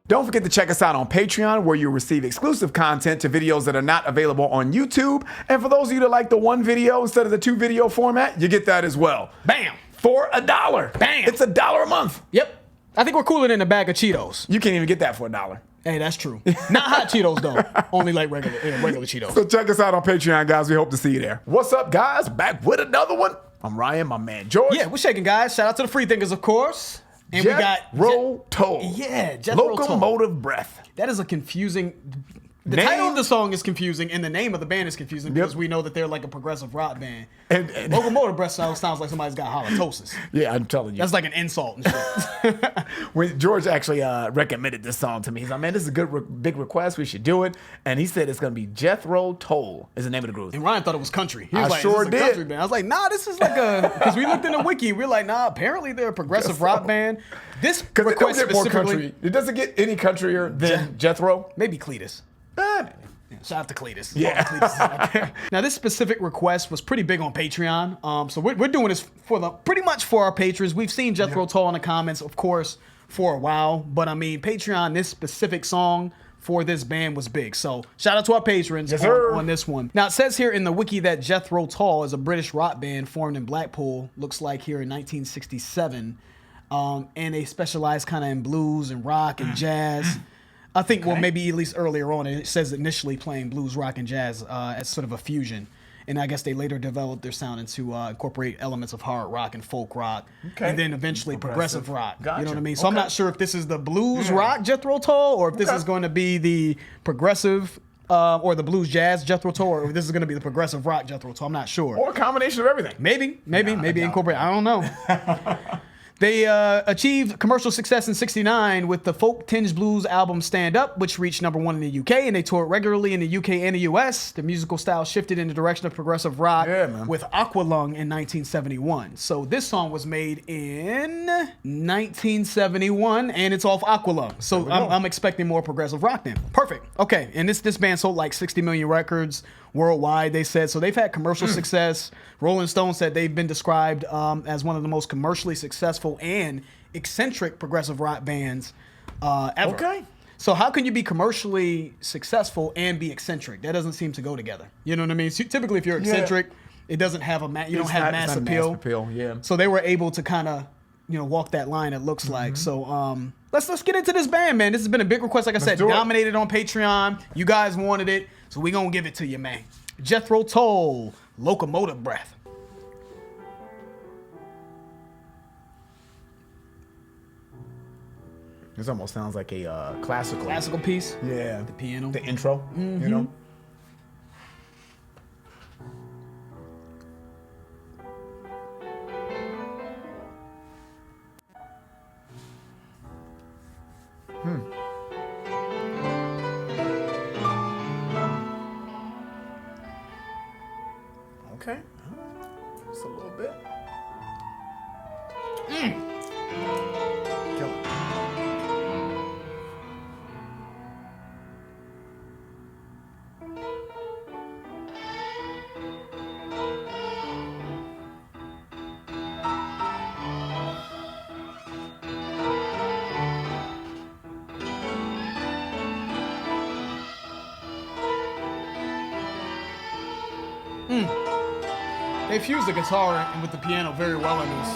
Don't forget to check us out on Patreon, where you'll receive exclusive content to videos that are not available on YouTube. And for those of you that like the one video instead of the 2 video format, you get that as well. Bam! For $1. Bam! It's $1 a month. Yep. I think we're cooler than a bag of Cheetos. You can't even get that for $1. Hey, that's true. Not hot Cheetos, though. Only like regular Cheetos. So check us out on Patreon, guys. We hope to see you there. What's up, guys? Back with another one. I'm Ryan, my man George. Yeah, we're shaking, guys. Shout out to the free thinkers, of course. And we got Jethro Tull. Yeah, Jethro Tull. Locomotive Breath. That is a confusing. The title of the song is confusing, and the name of the band is confusing because we know that they're like a progressive rock band. And Locomotive Breath sounds like somebody's got halitosis. Yeah, I'm telling you. That's like an insult and shit. When George actually recommended this song to me, he's like, man, this is a good big request. We should do it. And he said it's going to be Jethro Tull is the name of the group. And Ryan thought it was country. He was I like, sure is this a country band? I was like, nah, this is like a, because we looked in the wiki. We're like, nah, apparently they're a progressive rock band. This request it more country. It doesn't get any countryer than Jethro. Maybe Cletus. Shout out to Cletus. Yeah. Now, this specific request was pretty big on Patreon. So we're doing this pretty much for our patrons. We've seen Jethro Tull in the comments, of course, for a while. But I mean, Patreon, this specific song for this band was big. So shout out to our patrons on this one. Now, it says here in the wiki that Jethro Tull is a British rock band formed in Blackpool, looks like here in 1967. And they specialize kind of in blues and rock and jazz. I think, well, maybe at least earlier on, it says initially playing blues, rock, and jazz as sort of a fusion. And I guess they later developed their sound into incorporate elements of hard rock and folk rock. Okay. And then eventually progressive rock. Gotcha. You know what I mean? So I'm not sure if this is the blues rock Jethro Tull or if this is going to be the progressive or the blues jazz Jethro Tull, or if this is going to be the progressive rock Jethro Tull. I'm not sure. Or a combination of everything. Maybe incorporate. I don't know. They achieved commercial success in '69 with the folk-tinged blues album Stand Up, which reached #1 in the UK, and they toured regularly in the UK and the US. The musical style shifted in the direction of progressive rock with Aqualung in 1971. So this song was made in 1971, and it's off Aqualung. So I'm expecting more progressive rock then. Perfect. Okay, and this band sold like 60 million records worldwide, they said. So they've had commercial success. Rolling Stone said they've been described as one of the most commercially successful and eccentric progressive rock bands ever. Okay. So how can you be commercially successful and be eccentric? That doesn't seem to go together. You know what I mean? So typically, if you're eccentric, it doesn't have you don't have mass appeal. Yeah. So they were able to kind of walk that line. It looks like so. Let's get into this band, man. This has been a big request. Like I said, dominated on Patreon. You guys wanted it, so we gonna give it to you, man. Jethro Tull, Locomotive Breath. This almost sounds like a classical piece. Yeah. The piano. The intro, you know? Okay. Just a little bit. Kill it. They fuse the guitar with the piano very well in this.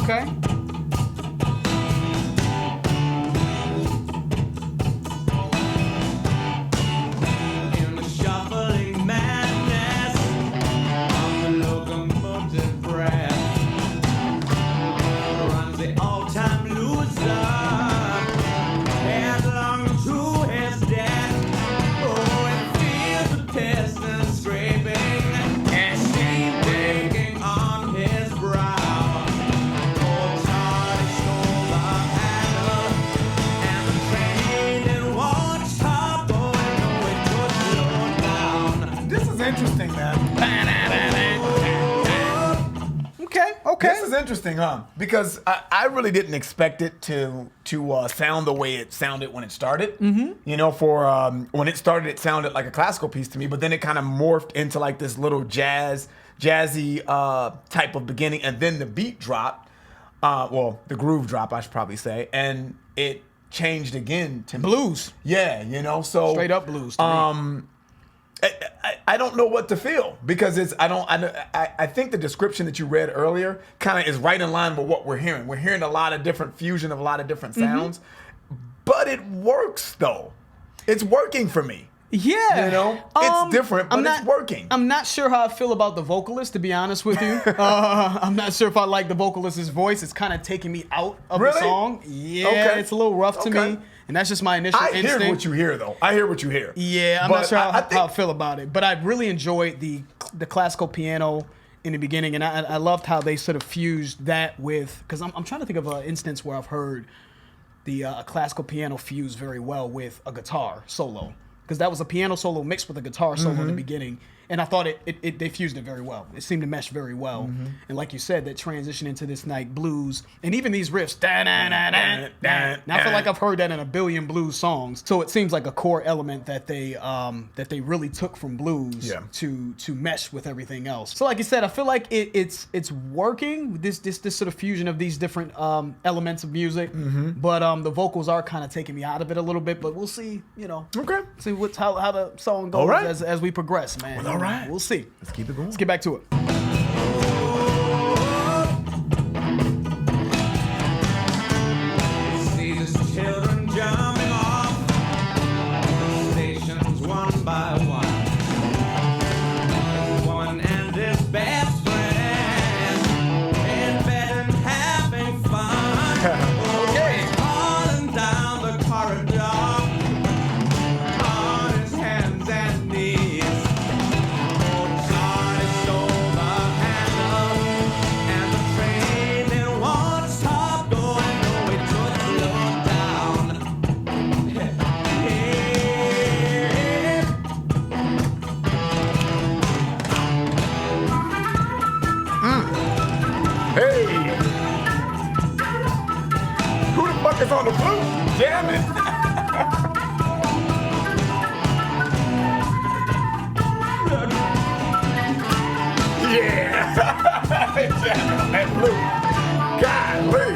Okay. Okay. This is interesting, huh? Because I really didn't expect it to sound the way it sounded when it started. Mm-hmm. You know, when it started, it sounded like a classical piece to me, but then it kind of morphed into like this little jazzy type of beginning, and then the beat dropped. Well, the groove drop, I should probably say, and it changed again to blues. Yeah, you know, so straight up blues. To me. I don't know what to feel because I think the description that you read earlier kind of is right in line with what we're hearing. We're hearing a lot of different fusion of a lot of different sounds, but it works though. It's working for me. Yeah, you know, it's different, but it's working. I'm not sure how I feel about the vocalist, to be honest with you. I'm not sure if I like the vocalist's voice. It's kind of taking me out of the song. Yeah, okay. It's a little rough to me. And that's just my initial instinct. I hear what you hear, though. I hear what you hear. Yeah, I'm not sure how I feel about it. But I really enjoyed the classical piano in the beginning. And I loved how they sort of fused that with... Because I'm trying to think of an instance where I've heard the classical piano fuse very well with a guitar solo. Because that was a piano solo mixed with a guitar solo in the beginning. And I thought they fused it very well. It seemed to mesh very well. Mm-hmm. And like you said, that transition into this night blues, and even these riffs. Now I feel like I've heard that in a billion blues songs. So it seems like a core element that they really took from blues to mesh with everything else. So like you said, I feel like it's working. This sort of fusion of these different elements of music. Mm-hmm. But the vocals are kind of taking me out of it a little bit. But we'll see. You know. Okay. See how the song goes as we progress, man. Well, all right. We'll see. Let's keep it going. Let's get back to it. See these children jumping off stations one by one. One and his best friend in bed and having fun. Okay. Falling down the corridor on his hands and knees. Is on the flute, jamming. Yeah, jamming on that flute. Golly.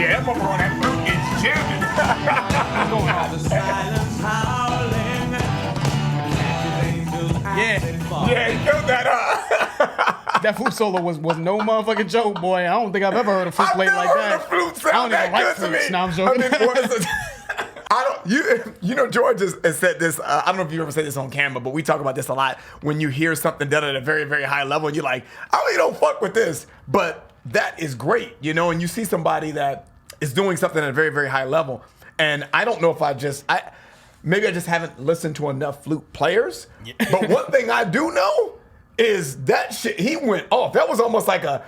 Yeah, that mother on that flute is jamming. Yeah, you killed that That flute solo was no motherfucking joke, boy. I don't think I've ever heard a flute played like that. Flute sound I don't even like flutes. Now I'm joking. You know, George has said this. I don't know if you ever said this on camera, but we talk about this a lot. When you hear something done at a very, very high level, and you're like, I really don't fuck with this, but that is great, you know. And you see somebody that is doing something at a very, very high level, and I don't know if maybe I just haven't listened to enough flute players. Yeah. But one thing I do know is that shit, he went off. That was almost like a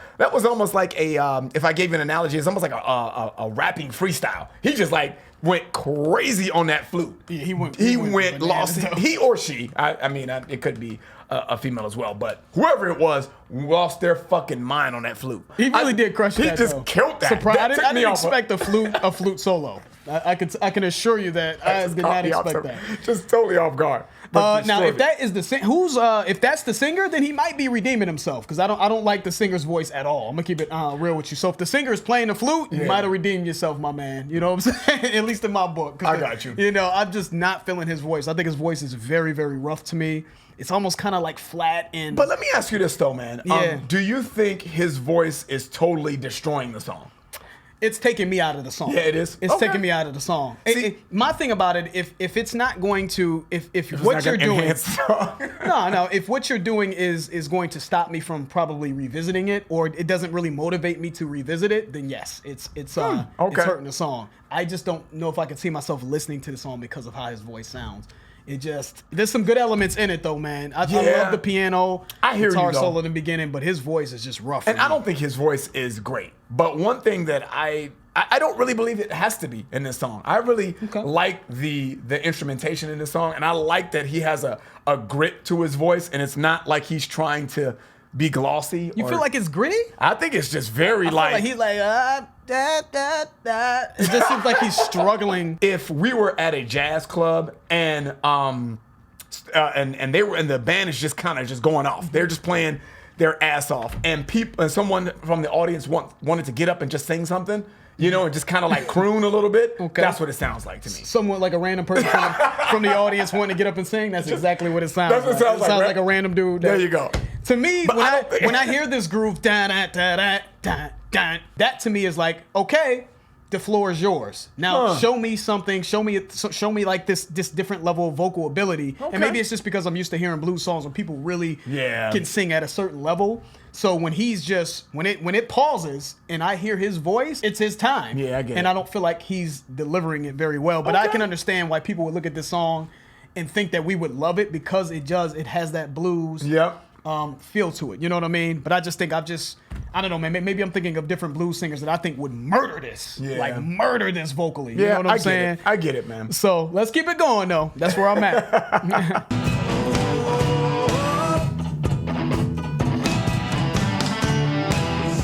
if I gave you an analogy, it's almost like a rapping freestyle. He just like went crazy on that flute. Yeah, he or she. I mean, it could be a female as well, but whoever it was lost their fucking mind on that flute. He really did crush that. He just killed that. I didn't expect a flute solo. I can assure you that I did not expect that. Just totally off guard. Now, if that is if that's the singer, then he might be redeeming himself, because I don't like the singer's voice at all. I'm gonna keep it real with you. So if the singer is playing the flute, you might have redeemed yourself, my man. You know what I'm saying? At least in my book. I got you. You know, I'm just not feeling his voice. I think his voice is very, very rough to me. It's almost kind of like flat and. But let me ask you this though, man. Do you think his voice is totally destroying the song? It's taking me out of the song. Yeah, it is. It's taking me out of the song. My thing about it, if it's not going to, if what you're doing, if what you're doing is going to stop me from probably revisiting it, or it doesn't really motivate me to revisit it, then yes, it's hurting the song. I just don't know if I can see myself listening to the song because of how his voice sounds. there's some good elements in it though, man. I love the piano, I hear guitar you, though. solo in the beginning, but his voice is just rough. And I don't think his voice is great. But one thing that I don't really believe it has to be in this song. I really like the instrumentation in this song, and I like that he has a grit to his voice, and it's not like he's trying to be glossy. You feel like it's gritty? I think it's just very like he's like da, da, da. It just seems like he's struggling. if we were at a jazz club and the band is just kind of just going off. They're just playing their ass off, and someone from the audience wanted to get up and just sing something, you know, and just kind of like croon a little bit. Okay. That's what it sounds like to me. Somewhat like a random person from the audience wanting to get up and sing. That's exactly what it sounds That's what like. it sounds like, right? like a random dude. There you go. To me, But when I hear this groove, da da da da da da, that to me is like, okay, the floor is yours. Now show me something. Show me like this different level of vocal ability. Okay. And maybe it's just because I'm used to hearing blues songs where people really can sing at a certain level. So when he's just when it pauses and I hear his voice, it's his time. Yeah, I get it. And I don't feel like he's delivering it very well. But I can understand why people would look at this song and think that we would love it because it has that blues feel to it. You know what I mean? But I just think I don't know, man. Maybe I'm thinking of different blues singers that I think would murder this. Yeah. Like murder this vocally. Yeah, You know what I'm saying? I get it, man. So let's keep it going though. That's where I'm at.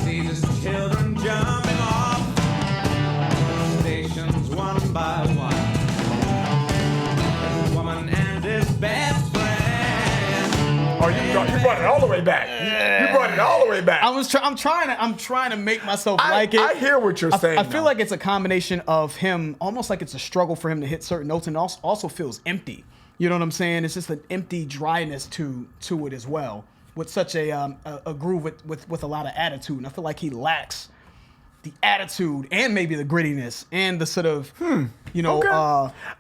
See these children jumping off stations one by one. This woman and his best friend. Oh, you brought it all the way back. You brought it all the way back. I'm trying to make myself like it. I hear what you're saying. I feel like it's a combination of him, almost like it's a struggle for him to hit certain notes, and also feels empty. You know what I'm saying? It's just an empty dryness to it as well, with such a groove with a lot of attitude. And I feel like he lacks the attitude and maybe the grittiness and the sort of, you know,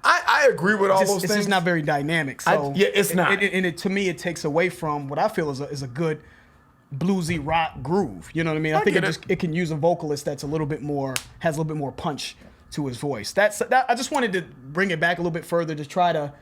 I agree with all those it's things. just not very dynamic. So it's not. To me, it takes away from what I feel is a good bluesy rock groove. You know what I mean? I think it can use a vocalist that's has a little bit more punch to his voice. I just wanted to bring it back a little bit further to try to,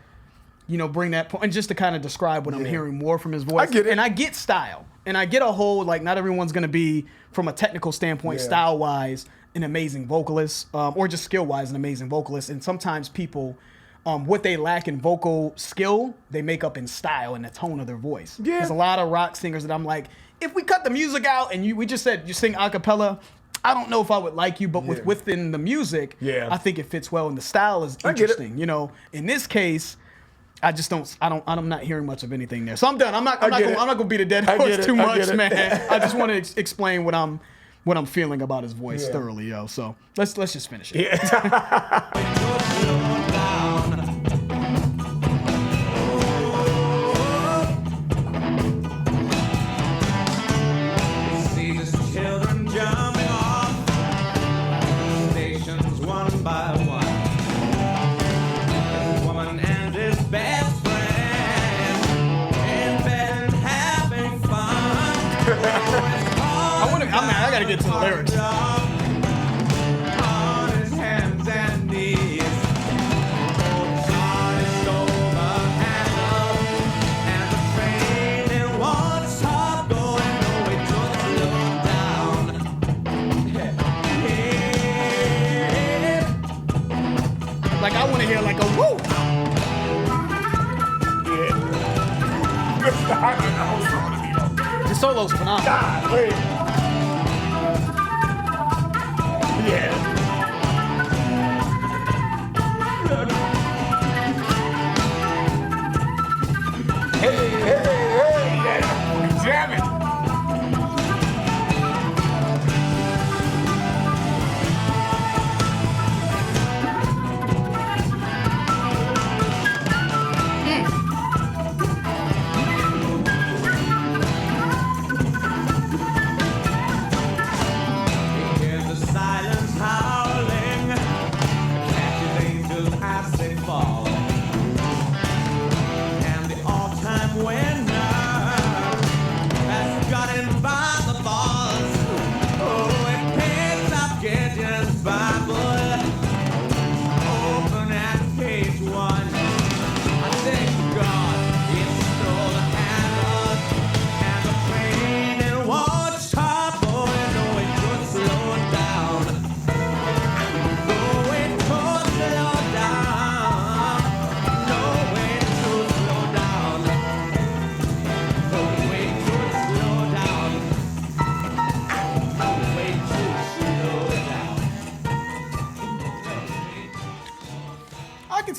you know, bring that point and just to kind of describe what I'm hearing more from his voice. I get it. And I get style. And I get a whole, like, not everyone's going to be, from a technical standpoint, style-wise, an amazing vocalist, or just skill-wise, an amazing vocalist. And sometimes people, what they lack in vocal skill, they make up in style and the tone of their voice. Yeah. There's a lot of rock singers that I'm like, if we cut the music out and we just said you sing a cappella, I don't know if I would like you, but within the music, I think it fits well, and the style is interesting. You know, in this case, I'm not hearing much of anything there. So I'm done. I'm not gonna beat a dead horse too much, man. I just want to explain what I'm feeling about his voice thoroughly, yo. So let's just finish it. See these children jumping off stations one by one. This woman and his best friend in bed and having fun. I gotta get to the lyrics. On his hands and knees. On his over and up. And the train it won't stop going. No way to slow down. Like I want to hear like a woo. The solo's phenomenal. Jam it. Hear the silence howl.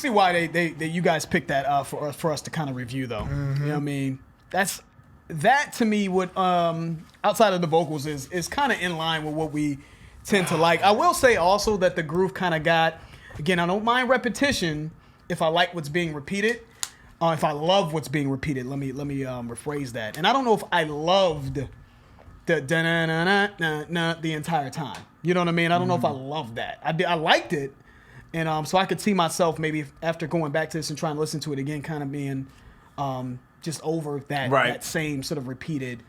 see why they you guys picked that for us to kind of review though. You know what I mean? That to me would outside of the vocals is kind of in line with what we tend to like. I will say also that the groove kind of got, again, I don't mind repetition if I like what's being repeated. If I love what's being repeated, let me rephrase that. And I don't know if I loved the da-na-na-na-na the entire time. You know what I mean? I don't know if I loved that. I liked it, and so I could see myself maybe after going back to this and trying to listen to it again, kind of being just over that same sort of repeated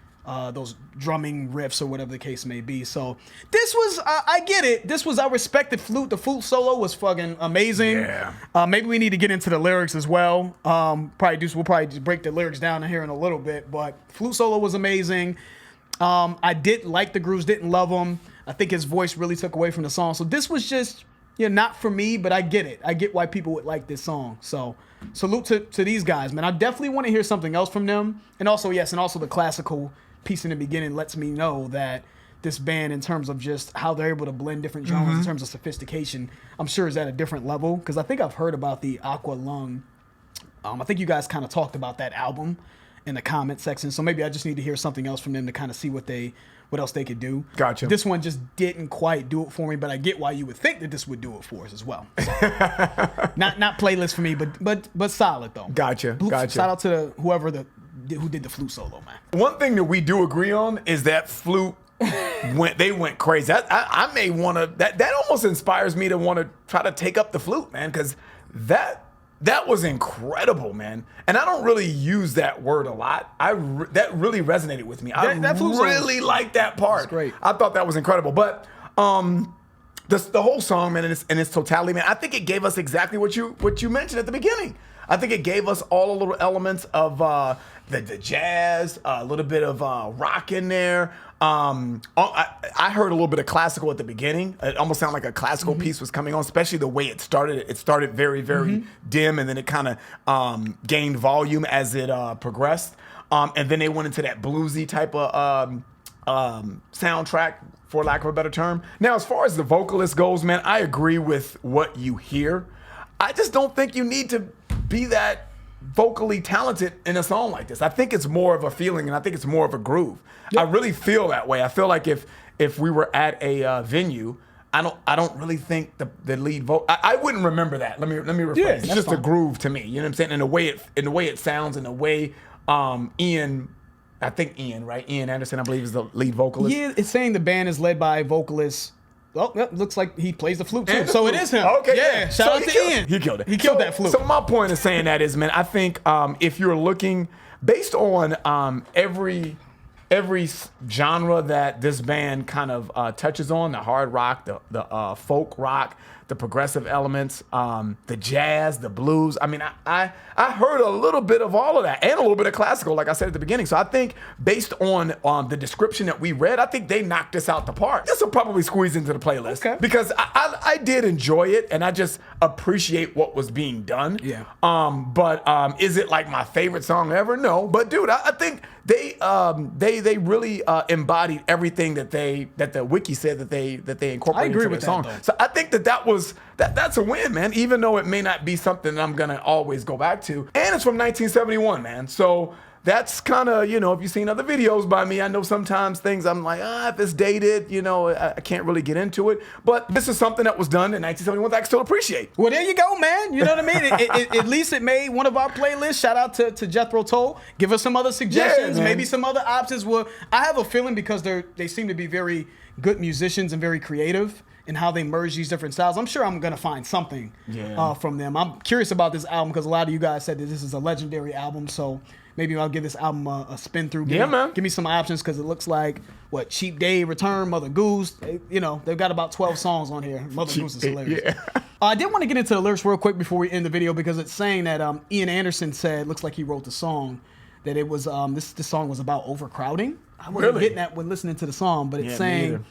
those drumming riffs or whatever the case may be. So this was, I get it. This was, I respect the flute. The flute solo was fucking amazing. Yeah. Maybe we need to get into the lyrics as well. We'll probably just break the lyrics down here in a little bit, but flute solo was amazing. I did like the grooves, didn't love them. I think his voice really took away from the song. So this was just, not for me, but I get it. I get why people would like this song. So salute to these guys, man. I definitely want to hear something else from them. And also, the classical piece in the beginning lets me know that this band, in terms of just how they're able to blend different genres in terms of sophistication, I'm sure is at a different level. Because I think I've heard about the Aqua Lung. I think you guys kind of talked about that album in the comment section. So maybe I just need to hear something else from them to kind of see what else they could do. Gotcha. This one just didn't quite do it for me, but I get why you would think that this would do it for us as well. So, not playlist for me, but solid though. Gotcha. Shout out to who did the flute solo, man. One thing that we do agree on is that flute went crazy. I may want to. That almost inspires me to want to try to take up the flute, man, because that was incredible, man. And I don't really use that word a lot. That really resonated with me. I really liked that part. That's great. I thought that was incredible. But the whole song, man, in its totality, man, I think it gave us exactly what you mentioned at the beginning. I think it gave us all the little elements of the jazz, a little bit of rock in there. I heard a little bit of classical at the beginning. It almost sounded like a classical piece was coming on, especially the way it started. It started very, very dim, and then it kind of gained volume as it progressed. And then they went into that bluesy type of soundtrack, for lack of a better term. Now, as far as the vocalist goes, man, I agree with what you hear. I just don't think you need to be that vocally talented in a song like this. I think it's more of a feeling, and I think it's more of a groove. Yep. I really feel that way. I feel like if we were at a venue, I don't really think the lead vocal. I wouldn't remember that. Let me rephrase. Yeah, it's just a groove to me. You know what I'm saying? In the way it sounds, and the way Ian, right? Ian Anderson, I believe, is the lead vocalist. Yeah, it's saying the band is led by vocalist. Oh, yep, looks like he plays the flute too. So it is him. Okay, yeah. Shout out to Ian. He killed it. He killed that flute. So my point of saying that is, man, I think if you're looking based on every genre that this band kind of touches on, the hard rock, the folk rock, the progressive elements, the jazz, the blues. I mean, I heard a little bit of all of that and a little bit of classical, like I said at the beginning. So I think based on the description that we read, I think they knocked this out the park. This will probably squeeze into the playlist because I did enjoy it, and I just appreciate what was being done. Yeah. But is it like my favorite song ever? No. But dude, I think they really embodied everything that the wiki said that they incorporated into their song. So I think that's a win, man. Even though it may not be something that I'm gonna always go back to, and it's from 1971, man. So that's kind of, if you've seen other videos by me, I know sometimes things I'm like, if it's dated, I can't really get into it. But this is something that was done in 1971 that I can still appreciate. Well, there you go, man. You know what I mean? At least it made one of our playlists. Shout out to Jethro Tull. Give us some other suggestions, maybe some other options. Well, I have a feeling because they seem to be very good musicians and very creative in how they merge these different styles. I'm sure I'm going to find something from them. I'm curious about this album because a lot of you guys said that this is a legendary album, so maybe I'll give this album a spin through. Give me some options because it looks like, Cheap Day, Return, Mother Goose. They've got about 12 songs on here. Mother Goose is hilarious. Yeah. I did want to get into the lyrics real quick before we end the video because it's saying that Ian Anderson said, looks like he wrote the song, that it was this song was about overcrowding. I wasn't getting that when listening to the song, but it's saying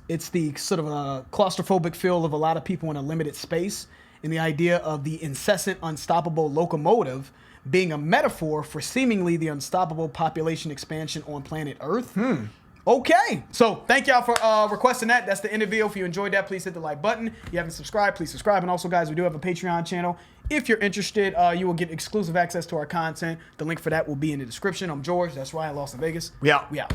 it's the sort of a claustrophobic feel of a lot of people in a limited space, and the idea of the incessant, unstoppable locomotive being a metaphor for seemingly the unstoppable population expansion on planet Earth. Okay, so thank y'all for requesting that. That's the end of the video. If you enjoyed that, please hit the like button. If you haven't subscribed, please subscribe. And also, guys, we do have a Patreon channel. If you're interested, you will get exclusive access to our content. The link for that will be in the description. I'm George. That's Ryan, Lost in Vegas. We out. We out.